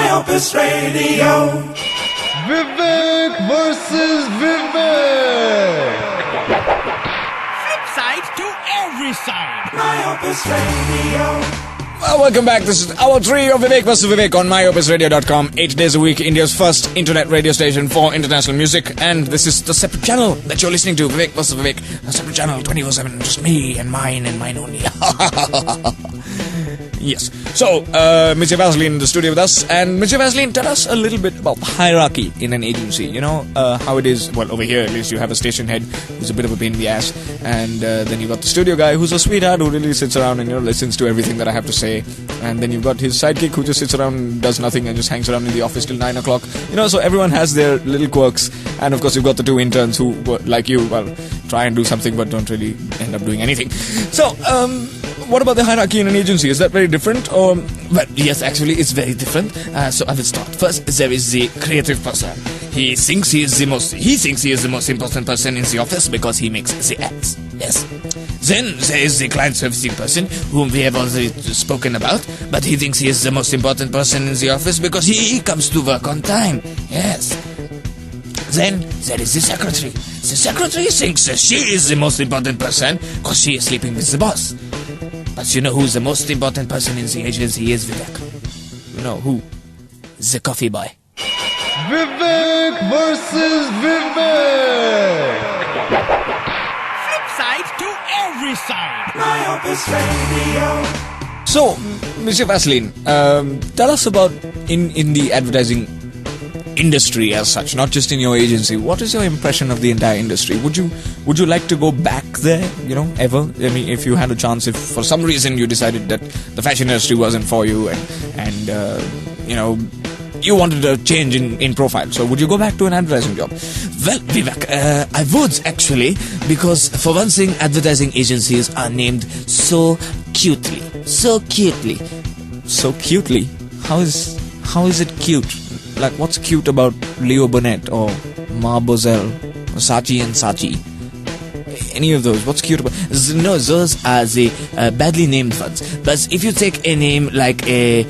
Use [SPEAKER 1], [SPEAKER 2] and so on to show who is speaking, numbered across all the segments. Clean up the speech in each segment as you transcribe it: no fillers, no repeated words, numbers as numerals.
[SPEAKER 1] myopusradio.
[SPEAKER 2] Vivek versus Vivek.
[SPEAKER 3] Flip side to every side.
[SPEAKER 1] myopusradio.
[SPEAKER 4] Welcome back. This is Hour 3 of Vivek vs. Vivek on myopusradio.com. 8 days a week, India's first internet radio station for international music. And this is the separate channel that you're listening to, Vivek vs. Vivek. A separate channel, 24/7, just me and mine only. Yes. So, Monsieur Vaseline in the studio with us. And Monsieur Vaseline, tell us a little bit about the hierarchy in an agency. You know, how it is. Well, over here, at least, you have a station head who's a bit of a pain in the ass. And then you've got the studio guy who's a sweetheart who really sits around and, listens to everything that I have to say. And then you've got his sidekick who just sits around and does nothing and just hangs around in the office till 9 o'clock. So everyone has their little quirks. And, of course, you've got the two interns who, like you, try and do something but don't really end up doing anything. So, what about the hierarchy in an agency? Is that very different? Or, well, yes, actually, it's very different. So I will start. First, there is the creative person. He thinks he is the most important person in the office because he makes the ads. Yes. Then there is the client servicing person, whom we have already spoken about, but he thinks he is the most important person in the office because he comes to work on time. Yes. Then there is the secretary. The secretary thinks that she is the most important person because she is sleeping with the boss. But you know who's the most important person in the agency is, Vivek? You know who? The coffee boy.
[SPEAKER 2] Vivek versus Vivek.
[SPEAKER 3] Flip side to every side.
[SPEAKER 1] myopusradio.
[SPEAKER 4] So, Monsieur Vaseline, tell us about in the advertising industry as such, not just in your agency. What is your impression of the entire industry? Would you like to go back there, ever? I mean, if you had a chance, if for some reason you decided that the fashion industry wasn't for you and you wanted a change in profile, so would you go back to an advertising job?
[SPEAKER 5] Well, Vivek, I would actually, because for one thing, advertising agencies are named so cutely.
[SPEAKER 4] So cutely? How is it cute? Like, what's cute about Leo Burnett or Marbozell or Saatchi and Saatchi? Any of those? What's cute about?
[SPEAKER 5] No, those are the badly named ones. But if you take a name like a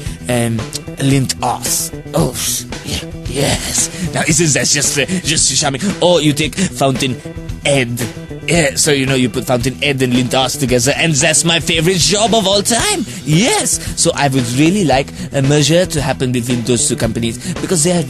[SPEAKER 5] Lint Ass, oh yes. Now isn't that just charming? Or you take Fountain Ed. Yeah, so you put Fountain Ed and Lint Ass together, and that's my favorite job of all time. Yes, so I would really like a merger to happen between those two companies because that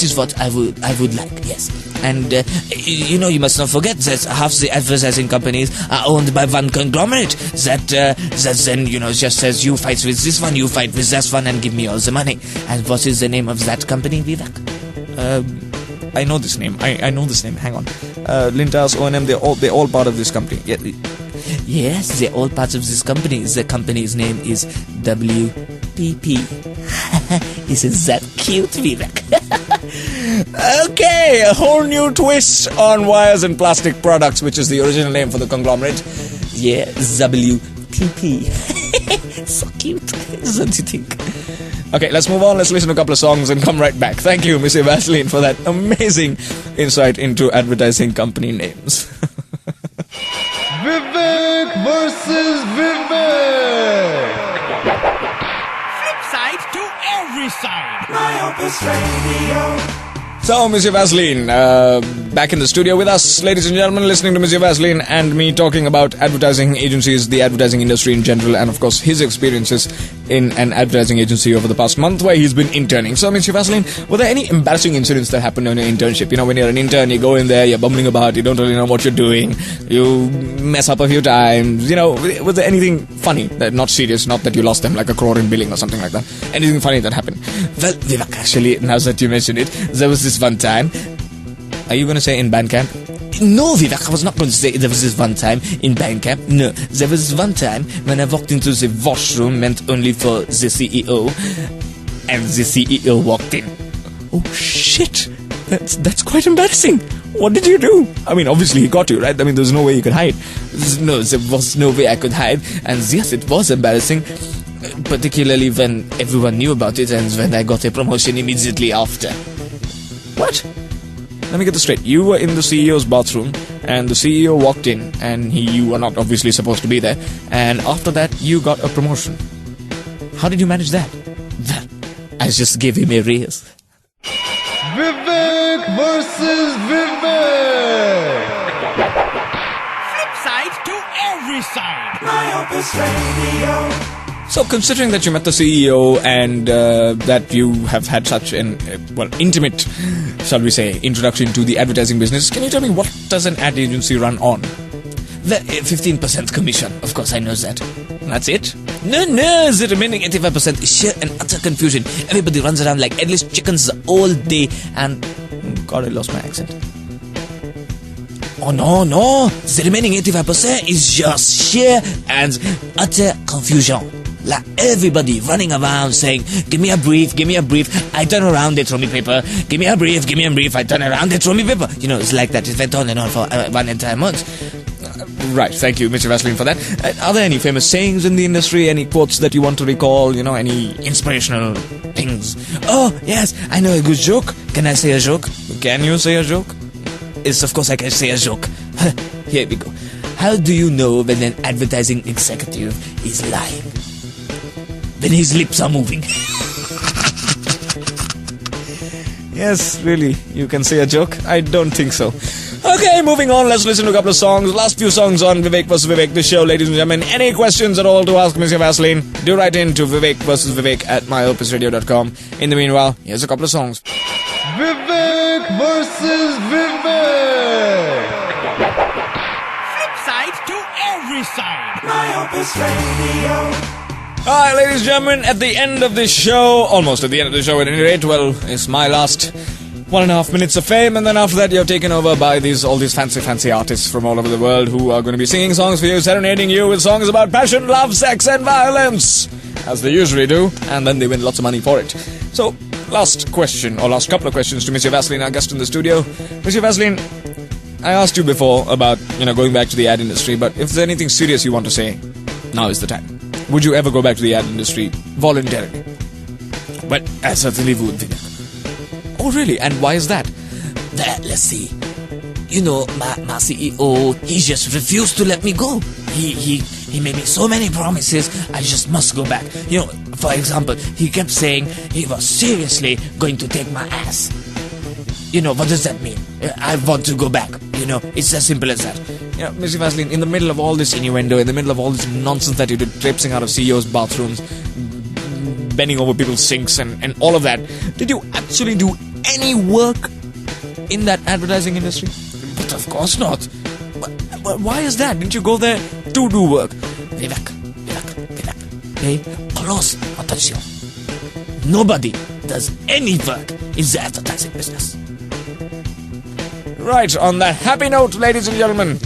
[SPEAKER 5] is what I would like. Yes, and you must not forget that half the advertising companies are owned by one conglomerate that then just says you fight with this one, you fight with that one, and give me all the money. And what is the name of that company, Vivek?
[SPEAKER 4] I know this name. I know this name. Hang on. Lintas, O&M, they're all part of this company. Yeah.
[SPEAKER 5] Yes, they're all parts of this company. The company's name is WPP. Isn't that cute, Vivek?
[SPEAKER 4] Okay, a whole new twist on wires and plastic products, which is the original name for the conglomerate.
[SPEAKER 5] Yeah, WPP. So cute, don't you think?
[SPEAKER 4] Okay, let's move on. Let's listen to a couple of songs and come right back. Thank you, Monsieur Vaseline, for that amazing insight into advertising company names.
[SPEAKER 2] Vivek versus Vivek.
[SPEAKER 3] Flip side to every side.
[SPEAKER 1] myopusradio.
[SPEAKER 4] So, Monsieur Vaseline, back in the studio with us, ladies and gentlemen, listening to Monsieur Vaseline and me talking about advertising agencies, the advertising industry in general, and of course his experiences in an advertising agency over the past month where he's been interning. So, Monsieur Vaseline, were there any embarrassing incidents that happened on your internship? When you're an intern, you go in there, you're bumbling about, you don't really know what you're doing, you mess up a few times, was there anything funny, not serious, not that you lost them like a crore in billing or something like that, anything funny that happened?
[SPEAKER 5] Well, Vivek, actually, now that you mention it, there was this one time.
[SPEAKER 4] Are you going to say in Bandcamp?
[SPEAKER 5] No, Vivek, I was not going to say there was this one time in Bandcamp. No, there was this one time when I walked into the washroom meant only for the CEO, and the CEO walked in.
[SPEAKER 4] Oh shit! That's quite embarrassing. What did you do? I mean, obviously he got you, right? I mean, there's no way you could hide.
[SPEAKER 5] No, there was no way I could hide, and yes, it was embarrassing. Particularly when everyone knew about it and when I got a promotion immediately after.
[SPEAKER 4] What? Let me get this straight. You were in the CEO's bathroom and the CEO walked in and you were not obviously supposed to be there, and after that you got a promotion. How did you manage that?
[SPEAKER 5] I just gave him a raise.
[SPEAKER 2] Vivek versus Vivek.
[SPEAKER 3] Flip side to every side.
[SPEAKER 1] Myopus Radio.
[SPEAKER 4] So, considering that you met the CEO and that you have had such an, intimate, shall we say, introduction to the advertising business, can you tell me what does an ad agency run on?
[SPEAKER 5] The 15% commission, of course, I know that. That's it? No, the remaining 85% is sheer and utter confusion. Everybody runs around like headless chickens all day and...
[SPEAKER 4] God, I lost my accent.
[SPEAKER 5] Oh, no. The remaining 85% is just sheer and utter confusion. Like everybody running around saying, give me a brief, I turn around, they throw me paper, give me a brief, I turn around, they throw me paper. You know, it's like that. It went on and on for one entire month.
[SPEAKER 4] Right, thank you, Mr. Vaseline, for that. Are there any famous sayings in the industry, any quotes that you want to recall, any inspirational things?
[SPEAKER 5] Oh, yes, I know a good joke. Can I say a joke?
[SPEAKER 4] Can you say a joke?
[SPEAKER 5] Yes, of course I can say a joke. Here we go. How do you know when an advertising executive is lying? When his lips are moving.
[SPEAKER 4] Yes, really, you can say a joke? I don't think so. Okay, moving on, let's listen to a couple of songs. Last few songs on Vivek vs. Vivek, the show, ladies and gentlemen. Any questions at all to ask Monsieur Vaseline? Do write in to Vivek vs. Vivek at myopusradio.com. In the meanwhile, here's a couple of songs.
[SPEAKER 2] Vivek versus Vivek.
[SPEAKER 3] Flip side to every side.
[SPEAKER 1] Myopus Radio.
[SPEAKER 4] Alright, ladies and gentlemen, at the end of this show, almost at the end of the show at any rate, well, it's my last 1.5 minutes of fame, and then after that you're taken over by all these fancy artists from all over the world who are going to be singing songs for you, serenading you with songs about passion, love, sex and violence, as they usually do, and then they win lots of money for it. So, last couple of questions to Monsieur Vaseline, our guest in the studio. Monsieur Vaseline, I asked you before about, going back to the ad industry, but if there's anything serious you want to say, now is the time. Would you ever go back to the ad industry voluntarily?
[SPEAKER 5] Well, I certainly would, Vivek.
[SPEAKER 4] Oh, really? And why is that?
[SPEAKER 5] Let's see. My CEO, he just refused to let me go. He made me so many promises, I just must go back. For example, he kept saying he was seriously going to take my ass. What does that mean? I want to go back. It's as simple as that.
[SPEAKER 4] Mr. Vaseline, in the middle of all this innuendo, in the middle of all this nonsense that you did, traipsing out of CEOs' bathrooms, bending over people's sinks and all of that, did you actually do any work in that advertising industry?
[SPEAKER 5] But of course not.
[SPEAKER 4] But why is that? Didn't you go there to do work?
[SPEAKER 5] Vivek, pay close attention. Nobody does any work in the advertising business.
[SPEAKER 4] Right, on that happy note, ladies and gentlemen,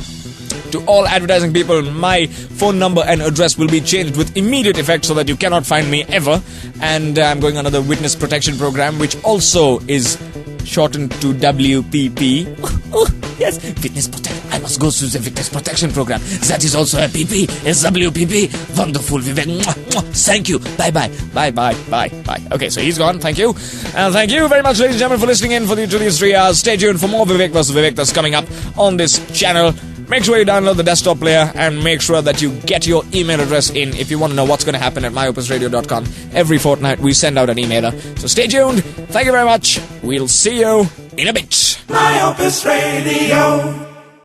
[SPEAKER 4] to all advertising people, my phone number and address will be changed with immediate effect so that you cannot find me ever. And I'm going under the Witness Protection Program, which also is shortened to WPP.
[SPEAKER 5] Yes, Witness Protection. I must go through the Witness Protection Program. That is also a PP. It's WPP. Wonderful, Vivek. Thank you. Bye.
[SPEAKER 4] Okay, so he's gone. Thank you. And thank you very much, ladies and gentlemen, for listening in to these 3 hours. Stay tuned for more Vivek vs. Vivek that's coming up on this channel. Make sure you download the desktop player and make sure that you get your email address in if you want to know what's going to happen at myopusradio.com. Every fortnight we send out an emailer. So stay tuned. Thank you very much. We'll see you in a bit.
[SPEAKER 1] Myopus Radio.